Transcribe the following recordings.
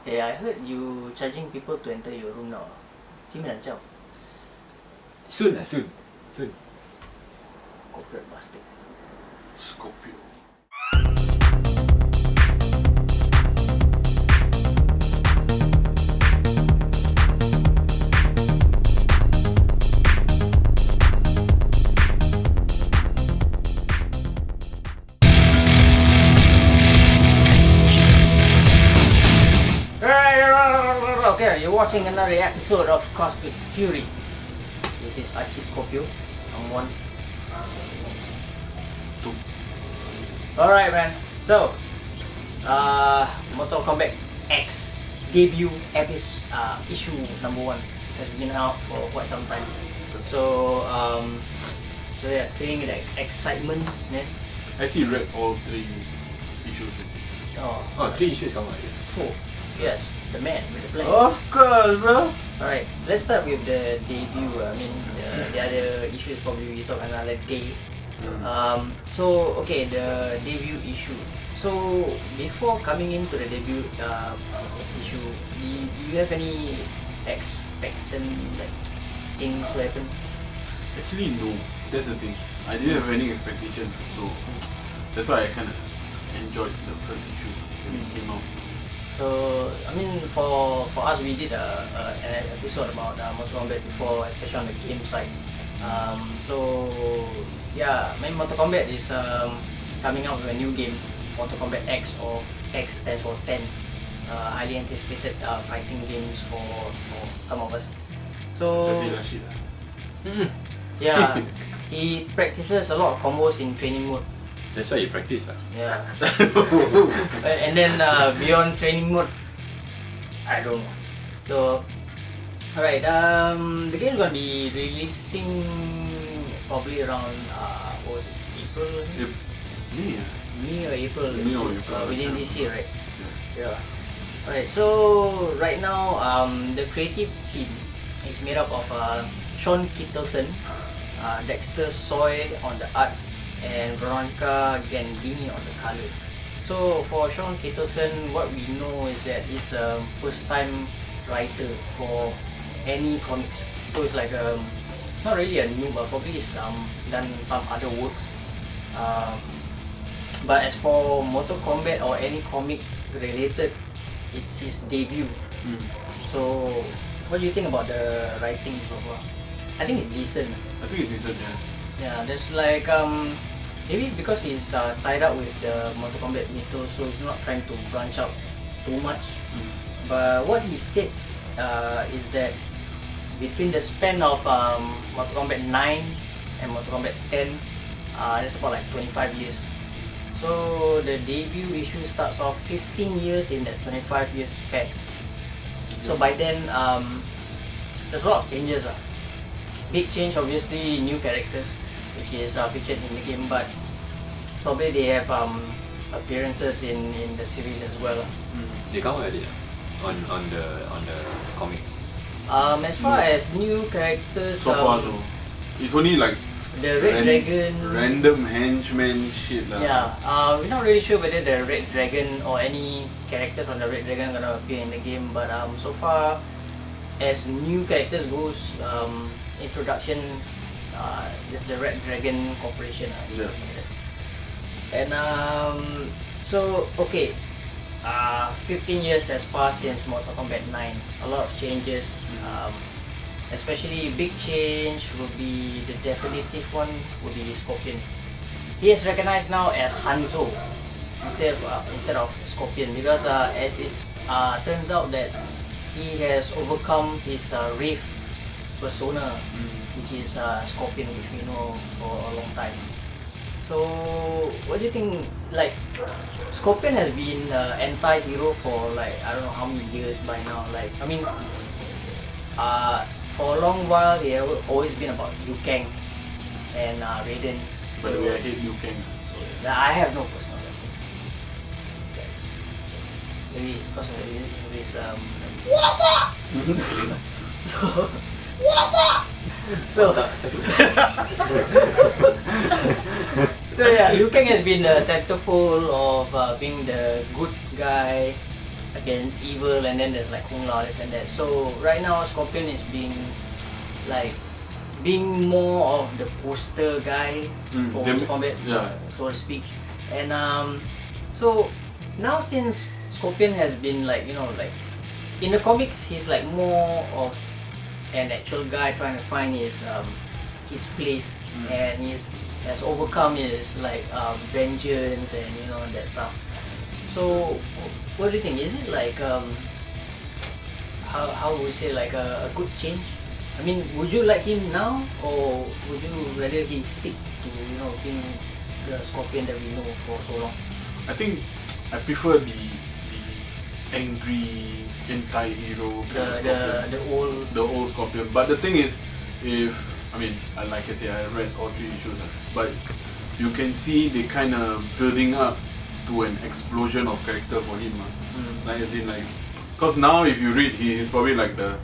Hey, I heard you charging people to enter your room now. Simi lancar. Soon. Corporate bastard. Scorpio. Okay, you're watching another episode of Cosmic Fury. This is Rasyid Scorpio. I'm one. Two. Alright, man. So, Mortal Kombat X debut issue number 1 has been out for quite some time. So yeah, feeling like excitement, man. I actually read all 3 issues. Oh, 3 issues come out. four. Yes, the man with the plan. Of course, bro. Alright, let's start with the debut. I mean, the other issues probably we talk another day. So okay, the debut issue. So before coming into the debut issue, do you have any expectant like things to happen? Actually, no. That's the thing. I didn't have any expectations, so that's why I kind of enjoyed the first issue when it came out. So I mean, for us, we did an episode about Mortal Kombat before, especially on the game side. So yeah, I mean, Mortal Kombat is coming out with a new game, Mortal Kombat X, or X stands for 10. Highly anticipated fighting games for some of us. So Rasyid. yeah, he practices a lot of combos in training mode. That's why you practice, right? Yeah. And then beyond training mode, I don't know. So, alright, the game's gonna be releasing probably around what was it, April? Yep. Yeah. May or April? May or April, Within this year, right? Yeah. Alright, so right now the creative team is made up of Sean Kittleson, Dexter Soy on the art, and Veronica Gandini on the color. So for Sean Kittleson, what we know is that he's a first time writer for any comics. So it's like not really a new, but probably he's done some other works. But as for Mortal Kombat or any comic related, it's his debut. So what do you think about the writing so far? I think it's decent. I think it's decent, yeah. Yeah, there's like maybe it's because he's tied up with the Mortal Kombat mythos, so he's not trying to branch out too much. But what he states is that between the span of Mortal Kombat 9 and Mortal Kombat 10, there's about like 25 years. So the debut issue starts off 15 years in that 25 years span. So by then, there's a lot of changes. Big change, obviously, new characters, which is featured in the game, but probably they have appearances in the series as well. They come out already on the comic. As far as new characters, So far, though, it's only like the Red Dragon, random henchman shit lah. yeah, we're not really sure whether the Red Dragon or any characters on the Red Dragon are gonna appear in the game, but so far, as new characters goes, introduction, just the Red Dragon Corporation. Yeah. And so okay, 15 years has passed since Mortal Kombat 9. A lot of changes. Especially big change will be the definitive one will be Scorpion. He is recognized now as Hanzo instead of Scorpion, because as it turns out that he has overcome his Wraith persona, which is Scorpion, which we know for a long time. So what do you think? Like, Scorpion has been anti-hero for like I don't know how many years by now. Like, I mean, for a long while he has always been about Liu Kang and Raiden. By the way, I hate Liu Kang. I have no personal lesson. Maybe because of his So yeah, Liu Kang has been the centerfold of being the good guy, against evil, and then there's like Kung Lao, this and that. So right now Scorpion is being more of the poster guy for Mortal Kombat, so to speak. And so now since Scorpion has been like, you know, like in the comics he's like more of an actual guy trying to find his place, and has overcome his like vengeance and you know that stuff. So what do you think? Is it like how would we say, like a good change? I mean, would you like him now, or would you rather he stick to, you know, being the Scorpion that we know for so long? I think I prefer the angry anti-hero kind of Scorpion. The old Scorpion. But the thing is, like I say, I read all 3 issues, but you can see they kind of building up to an explosion of character for him. Like as in, like, because now if you read, he's probably like the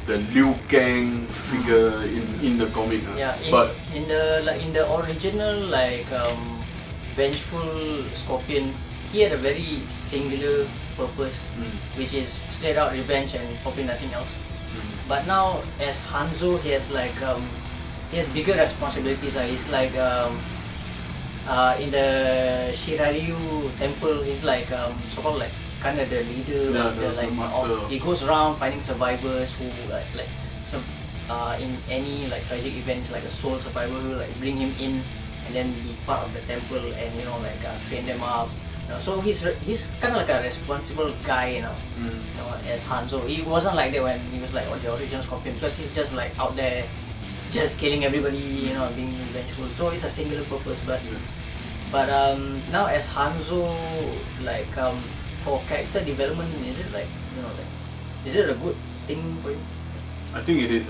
Liu Kang figure in the comic. But in the original like vengeful Scorpion, he had a very singular purpose, which is straight out revenge and probably nothing else. But now as Hanzo, he has like he has bigger responsibilities. He's like in the Shiraryu temple, he's like so-called like kind of the leader of the like he goes around finding survivors who in any like tragic events, like a soul survivor, who like bring him in and then be part of the temple and you know like train them up. So he's kind of like a responsible guy, you know, as Hanzo. He wasn't like that when he was like the original Scorpion, because he's just like out there just killing everybody, you know, being vengeful. So it's a singular purpose. But now as Hanzo, like for character development, is it like, you know, like, is it a good thing for you? I think it is.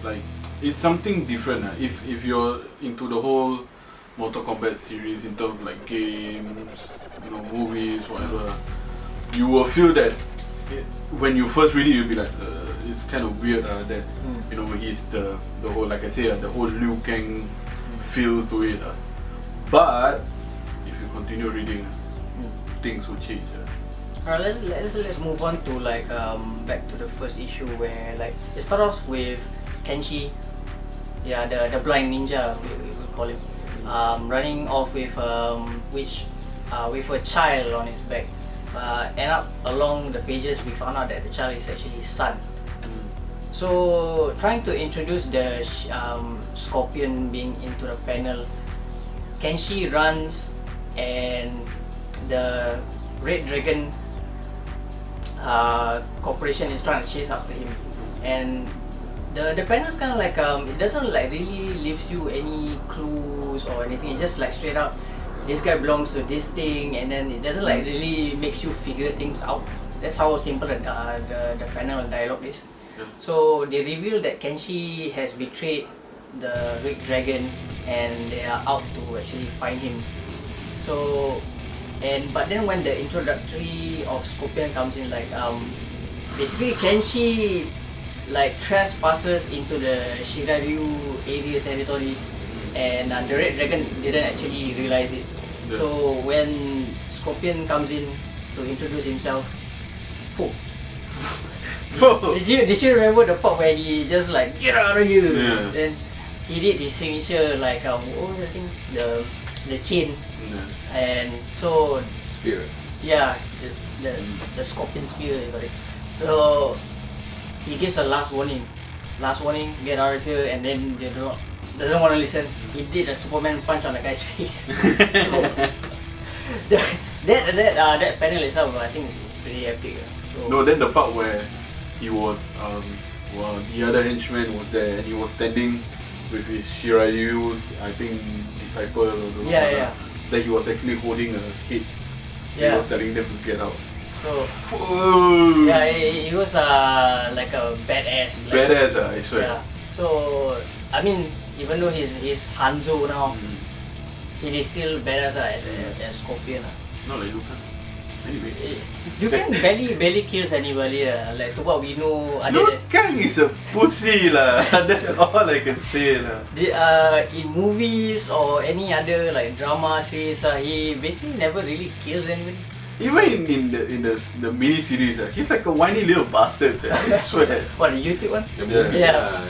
Like, it's something different. If you're into the whole Mortal Kombat series in terms of like games, you know, movies, whatever, you will feel that when you first read it, you'll be like, it's kind of weird that you know, he's the whole, like I say, the whole Liu Kang feel to it. But if you continue reading, things will change. Alright, let's move on to like back to the first issue, where like it start off with Kenshi, the blind ninja we call him, running off with with a child on his back. End up along the pages we found out that the child is actually his son. So trying to introduce the Scorpion being into the panel, Kenshi runs and the Red Dragon corporation is trying to chase after him, and the panel's kind of like it doesn't like really leaves you any clues or anything. It's just like straight up, this guy belongs to this thing, and then it doesn't like really makes you figure things out. That's how simple the panel dialogue is. So they reveal that Kenshi has betrayed the Red Dragon and they are out to actually find him. So but then when the introductory of Scorpion comes in, like basically Kenshi like trespasses into the Shiraryu area territory, and the Red Dragon didn't actually realize it. So when Scorpion comes in to introduce himself, did you remember the part where he just like, get out of here? Then he did his signature like what was the thing, the chain, and so spear. The Scorpion spear, you got it. So he gives a last warning, get out of here, and then they doesn't want to listen. He did a Superman punch on the guy's face. That panel itself, I think it's pretty epic. So, no, then the part where he was the other henchman was there and he was standing with his Shiraryu's, I think, disciple or something. That he was actually holding a head. He was telling them to get out. So he was like a badass. Like, I swear. Yeah. So I mean, even though he's Hanzo now, he is still badass as Scorpion. Not like Liu Kang. Anyway, Liu Kang barely kills anybody. Like to what we know. Liu Kang is a pussy lah. That's all I can say lah. In movies or any other like drama series, he basically never really kills anybody. Even in the mini series, he's like a whiny little bastard. I swear. What, the YouTube one? The Yeah. movie, Yeah.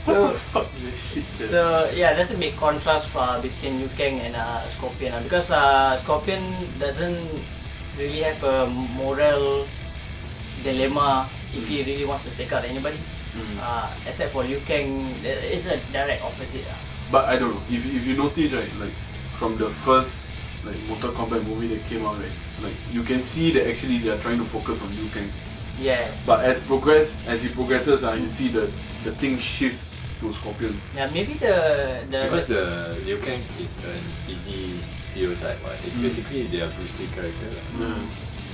What the fuck is this shit? So yeah, there's a big contrast between Liu Kang and Scorpion because Scorpion doesn't really have a moral dilemma if he really wants to take out anybody. Except for Liu Kang, it's a direct opposite. But I don't know, if you notice, right, like from the first like Mortal Kombat movie that came out, right, like you can see that actually they are trying to focus on Liu Kang. Yeah. But as he progresses, you see the thing shifts to Scorpion. Yeah, maybe the Because the Liu Kang is an easy stereotype, right? It's basically their Bruce Lee character.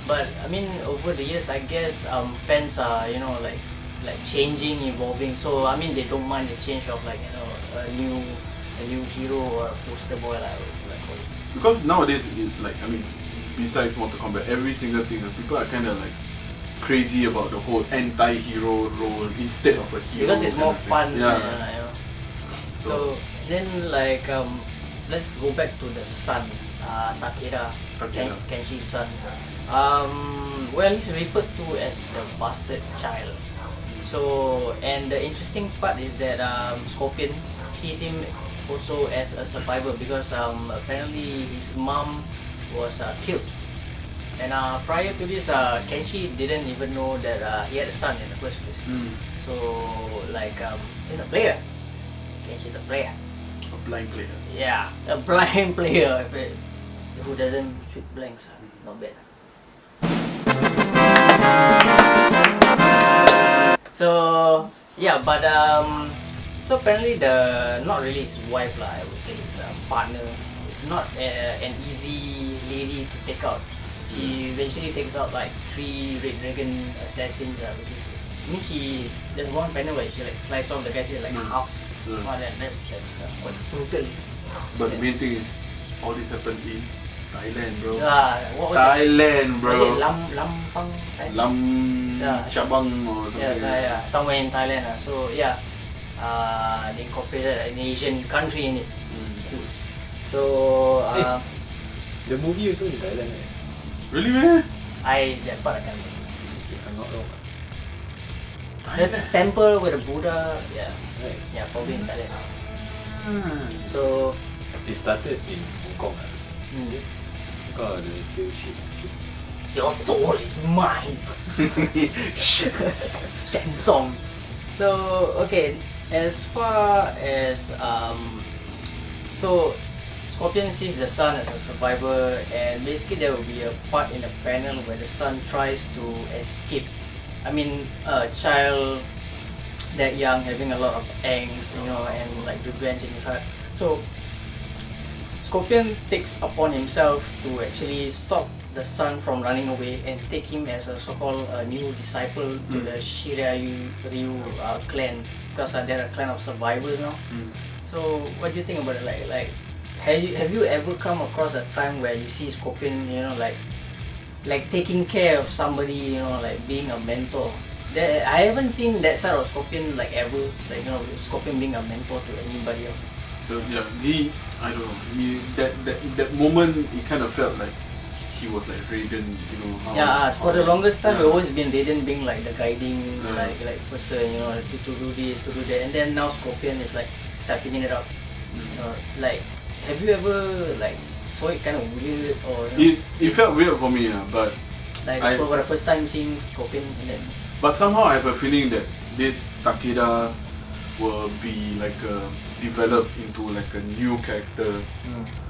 But I mean, over the years, I guess fans are like changing, evolving. So I mean, they don't mind the change of like a new hero or a poster boy like call it. Because nowadays, it's like, I mean, besides Mortal Kombat, every single thing, people are kind of like crazy about the whole anti-hero role instead of a hero. Because it's more fun. Yeah. So then like let's go back to the son, Takeda. Kenshi's son. Well, he's referred to as the bastard child. So, and the interesting part is that Scorpion sees him also as a survivor because apparently his mom was killed. And prior to this, Kenshi didn't even know that he had a son in the first place. So, like, he's a player. Kenshi's a player. A blind player. Yeah, a blind player who doesn't shoot blanks. Not bad. So yeah, but so apparently not really his wife lah. I would say his partner. It's not an easy lady to take out. She eventually takes out like 3 Red Dragon assassins. Which is, I mean, there's one panel where she like slice off the guy's head like half. Oh, that's quite brutal. But the main thing is, all this happened in Thailand, bro. What was Thailand, bro. Was it Lampang? Yeah. Shabang or something. Yeah, somewhere in Thailand. So yeah, they incorporated an Asian country in it. So The movie also in Thailand, right? Really, man? that part I can't remember. If I'm not wrong. The Thailand. temple with the Buddha, Right. yeah, probably in Thailand. So It started in Hong Kong. Because the same shit. your soul is mine. Samsung. So okay, as far as so Scorpion sees the son as a survivor, and basically there will be a part in the panel where the son tries to escape. I mean, a child that young having a lot of angst, and like revenge in his heart. So Scorpion takes upon himself to actually stop the son from running away and take him as a so-called new disciple to the Shiryu clan, because they're a clan of survivors now. So what do you think about it? Like have you ever come across a time where you see Scorpion, like taking care of somebody, like being a mentor? I haven't seen that side of Scorpion like ever, like Scorpion being a mentor to anybody else. So yeah, I don't know. That moment, it kind of felt like he was like Raiden, For the longest time, we've always been Raiden being like the guiding, like person, to do this, to do that, and then now Scorpion is like stepping it up. Like, have you ever like saw it kind of weird or? It felt weird for me, but like for the first time seeing Scorpion, and then. But somehow I have a feeling that this Takeda will be like developed into like a new character.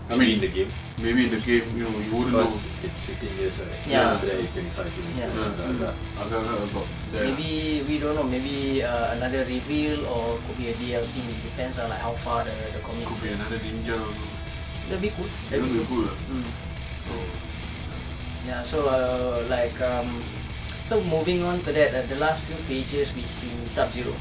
I mean, in the game. Maybe in the game, you wouldn't know. Because it's 15 years, right? Yeah. After that it's 25 years. Yeah. Agak-agak about that. Maybe we don't know. Maybe another reveal or could be a DLC. It depends on like how far the comic. Could be another ninja. That'd be cool. That'd be cool. So, Yeah. So so moving on to that, the last few pages we see Sub-Zero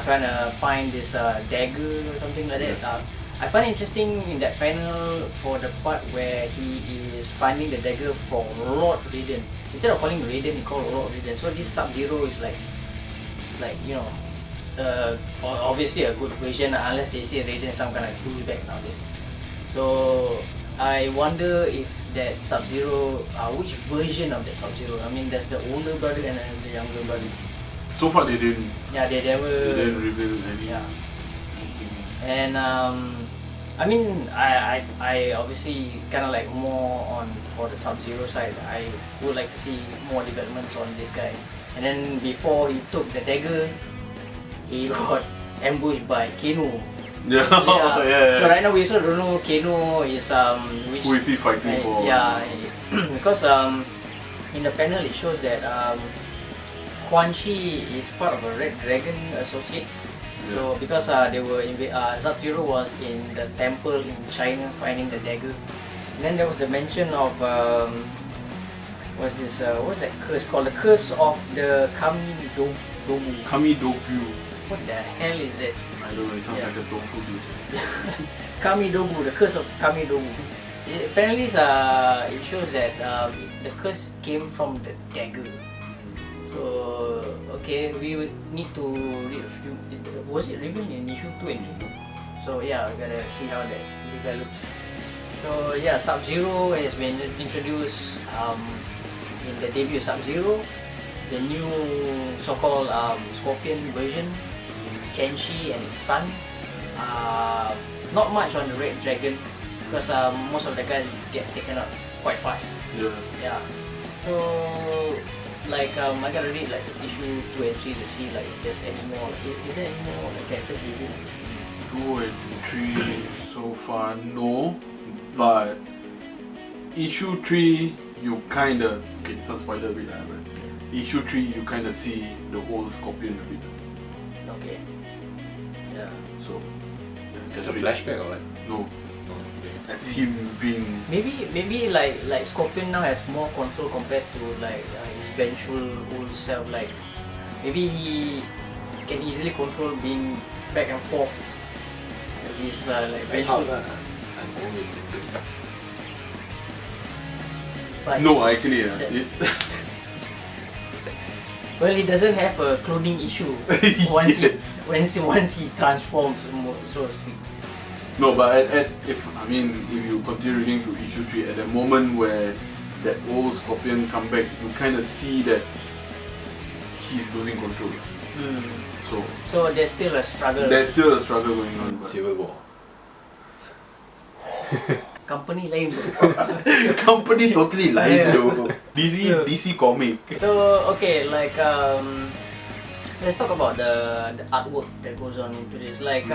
trying to find this dagger or something like that. I find it interesting in that panel for the part where he is finding the dagger for Lord Raiden. Instead of calling Raiden, he called Lord Raiden. So this Sub-Zero is like obviously a good version unless they say Raiden some kind of douchebag nowadays. So I wonder if that Sub-Zero, which version of that Sub-Zero? I mean, there's the older brother and there's the younger brother. So far they didn't. Yeah, they never. They didn't reveal any. Yeah. And I mean, I obviously kind of like more on for the Sub-Zero side. I would like to see more developments on this guy. And then before he took the dagger, he got ambushed by Kano. Yeah. Yeah. So right now we also don't know Kano is which. Who is he fighting for? Yeah, because in the panel it shows that Quan Chi is part of a Red Dragon associate. Yeah. So because they were Sub-Zero was in the temple in China finding the dagger. And then there was the mention of what's that curse called? The curse of the Kami-Dobu. Kami-Dobu. What the hell is it? I don't know, it sounds Yeah. like a tofu dish. Kami-Dobu, the curse of Kami-Dobu. Apparently it shows that the curse came from the dagger. So okay, we would need to read a few. Was it revealed in issue 2 and issue 2? So yeah, we gotta see how that develops. So yeah, Sub-Zero has been introduced in the debut of Sub-Zero, the new so-called Scorpion version, Kenshi and his son. Not much on the Red Dragon because most of the guys get taken out quite fast. Yeah. Yeah. So like I gotta read like issue 2 and 3 to see like if there's any more. Is there any more like characters revealed? 2 and 3 so far, no. But issue 3, you kinda, okay, it's a spoiler a bit, but issue 3, you kinda see the whole Scorpion a bit. Okay. Yeah. So, yeah, It's just a read. flashback or what? No, No. Okay. as him being. Maybe like Scorpion now has more control compared to like his vengeful old self. Like maybe he can easily control being back and forth. He's like I thought vengeful. that I'm always into it. But No, actually, well, he doesn't have a cloning issue once he transforms, so to speak. no, but if you continue reading to issue 3, at the moment where that old Scorpion come back, you kind of see that he's losing control. So there's still a struggle. There's still a struggle going on. But Civil War. Company lain bro. company totally lying Yeah. though. DC comic. So okay, like let's talk about the artwork that goes on into this. Like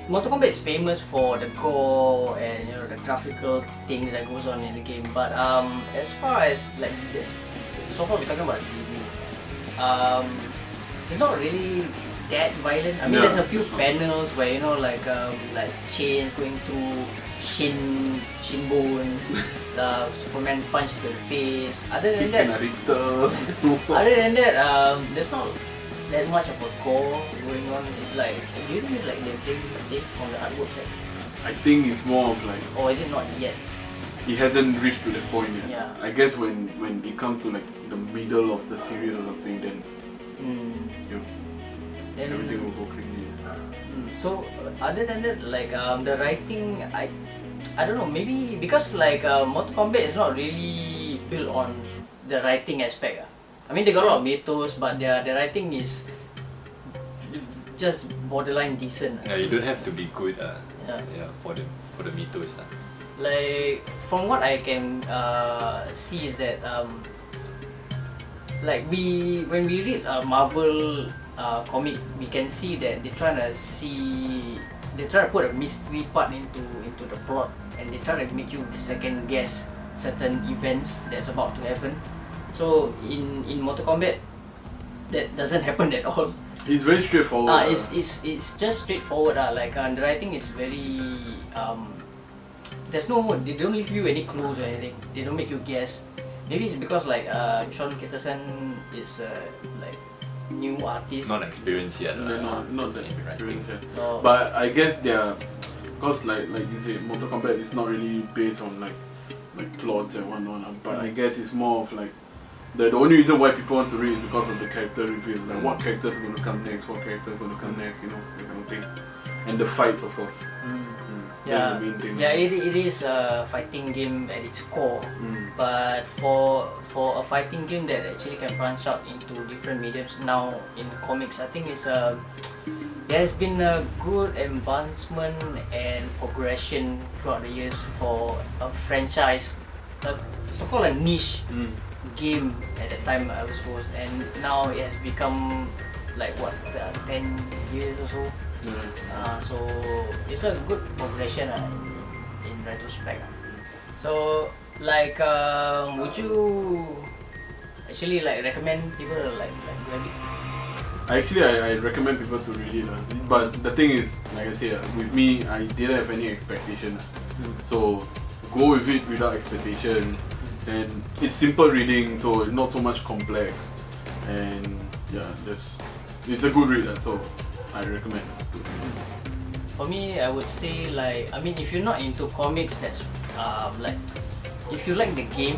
Mortal Kombat is famous for the gore and the graphical things that goes on in the game. But as far as like so far we're talking about the review. It's not really that violent. I mean, Yeah, there's a few it's not. panels where like chains going through shin bones, Superman punch to the face. Other than that, there's not that much of a gore going on. It's like, do you think it's like they're playing safe on the artwork side, I think it's more of like or is it not yet? he hasn't reached to that point yet. Yeah. I guess when it comes to like the middle of the series or something, then Then, everything will go crazy. So other than that, like the writing, I don't know, maybe because like Mortal Kombat is not really built on the writing aspect. I mean, they got a lot of mythos, but their writing is just borderline decent. Yeah, you don't have to be good. Yeah. For the mythos. Like from what I can see is that like when we read a Marvel comic, we can see that they try to put a mystery part into the plot, and they try to make you second guess certain events that's about to happen. So in Mortal Kombat, that doesn't happen at all. It's very straightforward. It's just straightforward. Like the writing is very they don't leave you any clues or anything. They don't make you guess. Maybe it's because like Sean Kitterson is like new artist. Not experienced yet. They're not that in writing. experienced yet. So, But I guess they're, because like you say, Mortal Kombat is not really based on like plots and whatnot. But I guess it's more of like the only reason why people want to read is because of the character reveal. Like what characters are going to come next, what characters are going to come next, you know, that kind of thing. And the fights, of course. Yeah, That's the main thing. yeah, it is a fighting game at its core. But for a fighting game that actually can branch out into different mediums now in comics, I think there has been a good advancement and progression throughout the years for a franchise, a so-called a niche game at that time, I suppose, and now it has become like what 10 years or so. So it's a good progression in retrospect. So like would you actually like recommend people to like grab it? I recommend people to read it. But the thing is, like I said, with me, I didn't have any expectation. So go with it without expectation. And it's simple reading, so not so much complex. And yeah, it's a good read, so I recommend. For me, I would say like, I mean, if you're not into comics, that's like, if you like the game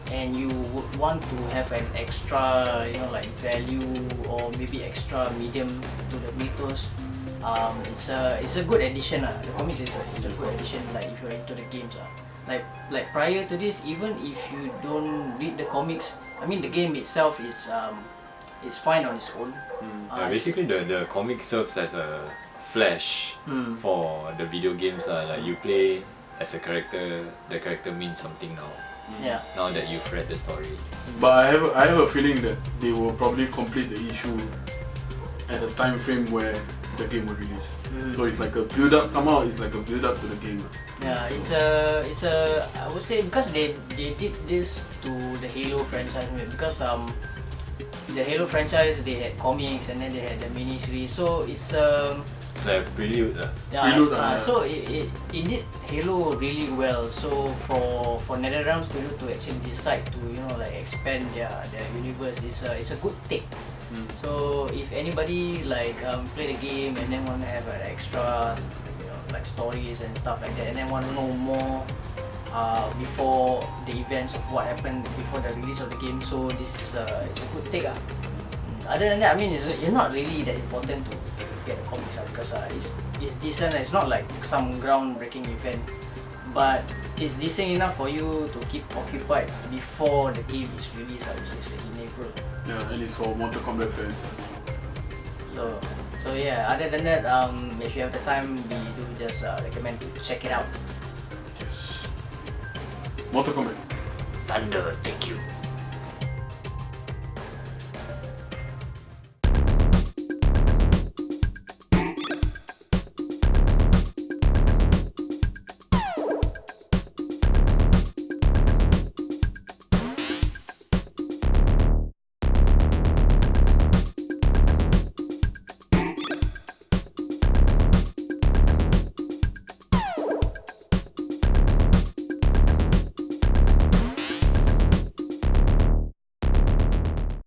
and you would want to have an extra, you know, like value or maybe extra medium to the mythos, it's a good addition. The comics is a good addition. Like if you're into the games, like prior to this, even if you don't read the comics, I mean, the game itself is fine on its own. Basically, the comic serves as a flash for the video games. Like you play as a character, the character means something now. Yeah. Now that you've read the story. But I have a feeling that they will probably complete the issue at a time frame where the game will release. So it's like a build up. Somehow it's like a build up to the game. Yeah, it's a I would say because they did this to the Halo franchise, because the Halo franchise, they had comics and then they had the mini series. So it's like prelude. So it did Halo really well. So for NetherRealm Studio to actually decide to, you know, like expand their universe, it's a good take. So if anybody like play the game and then want to have an extra, you know, like stories and stuff like that, and then want to know more before the events of what happened before the release of the game, so this is it's a good take. Other than that, I mean, it's not really that important to get the comics because it's decent. It's not like some groundbreaking event, but it's decent enough for you to keep occupied before the game is released, which is in April. Yeah, and it's for Mortal Kombat fans. So yeah, other than that, if you have the time, we do just recommend to check it out. Yes. Mortal Kombat. Thunder, thank you.